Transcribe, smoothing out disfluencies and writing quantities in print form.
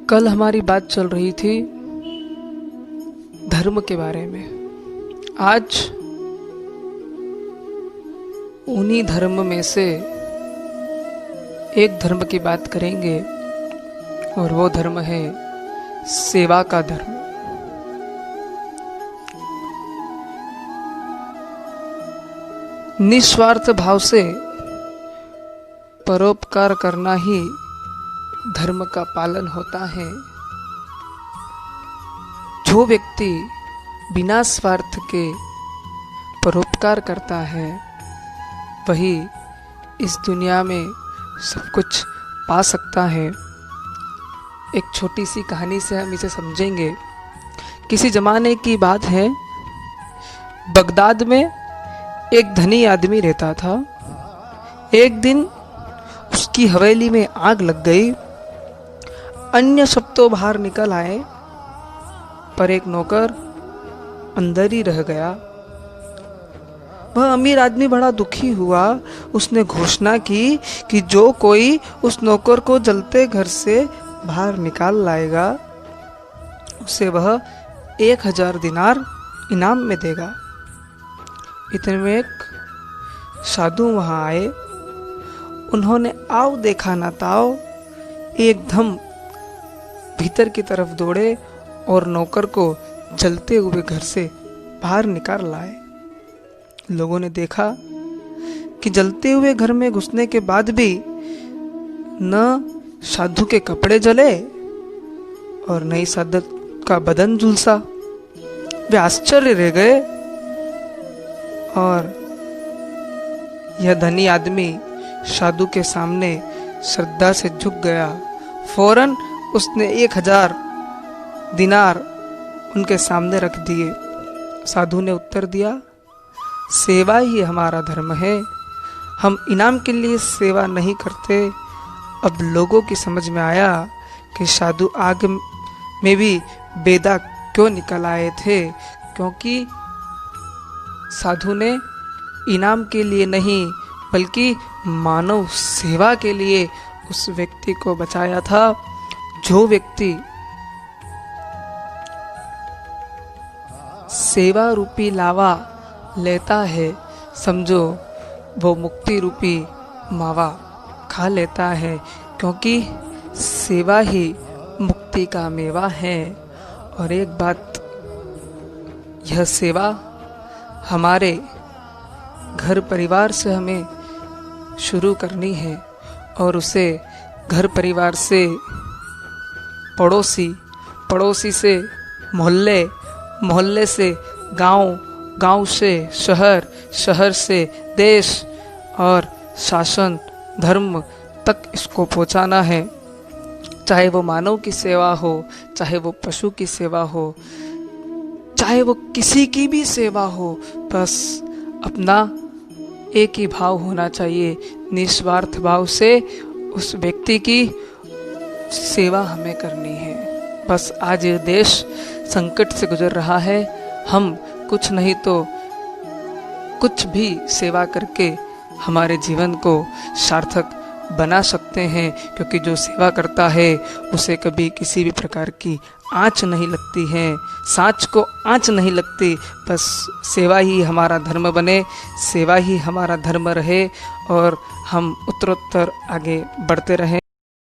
कल हमारी बात चल रही थी धर्म के बारे में। आज उन्हीं धर्म में से एक धर्म की बात करेंगे और वो धर्म है सेवा का धर्म। निस्वार्थ भाव से परोपकार करना ही धर्म का पालन होता है। जो व्यक्ति बिना स्वार्थ के परोपकार करता है वही इस दुनिया में सब कुछ पा सकता है। एक छोटी सी कहानी से हम इसे समझेंगे। किसी जमाने की बात है, बगदाद में एक धनी आदमी रहता था। एक दिन उसकी हवेली में आग लग गई। अन्य सब तो बाहर निकल आए, पर एक नौकर अंदर ही रह गया। वह अमीर आदमी बड़ा दुखी हुआ। उसने घोषणा की कि जो कोई उस नौकर को जलते घर से बाहर निकाल लाएगा उसे वह 1000 दिनार इनाम में देगा। इतने में एक साधु वहां आए। उन्होंने आओ देखा ना ताओ एकदम भीतर की तरफ दौड़े और नौकर को जलते हुए घर से बाहर निकाल लाए। लोगों ने देखा कि जलते हुए घर में घुसने के बाद भी न साधु के कपड़े जले और न ही साधु का बदन झुलसा। वे आश्चर्य रह गए और यह धनी आदमी साधु के सामने श्रद्धा से झुक गया। फौरन उसने 1000 दिनार उनके सामने रख दिए। साधु ने उत्तर दिया, सेवा ही हमारा धर्म है, हम इनाम के लिए सेवा नहीं करते। अब लोगों की समझ में आया कि साधु आग में भी बेदा क्यों निकल आए थे, क्योंकि साधु ने इनाम के लिए नहीं बल्कि मानव सेवा के लिए उस व्यक्ति को बचाया था। जो व्यक्ति सेवा रूपी लावा लेता है, समझो वो मुक्ति रूपी मावा खा लेता है, क्योंकि सेवा ही मुक्ति का मेवा है। और एक बात, यह सेवा हमारे घर परिवार से हमें शुरू करनी है और उसे घर परिवार से पड़ोसी, पड़ोसी से मोहल्ले, मोहल्ले से गांव, गांव से शहर, शहर से देश और शासन धर्म तक इसको पहुंचाना है। चाहे वो मानव की सेवा हो, चाहे वो पशु की सेवा हो, चाहे वो किसी की भी सेवा हो, बस अपना एक ही भाव होना चाहिए। निस्वार्थ भाव से उस व्यक्ति की सेवा हमें करनी है। बस आज ये देश संकट से गुजर रहा है, हम कुछ नहीं तो कुछ भी सेवा करके हमारे जीवन को सार्थक बना सकते हैं, क्योंकि जो सेवा करता है उसे कभी किसी भी प्रकार की आँच नहीं लगती है, सांच को आँच नहीं लगती। बस सेवा ही हमारा धर्म बने, सेवा ही हमारा धर्म रहे और हम उत्तरोत्तर आगे बढ़ते रहें।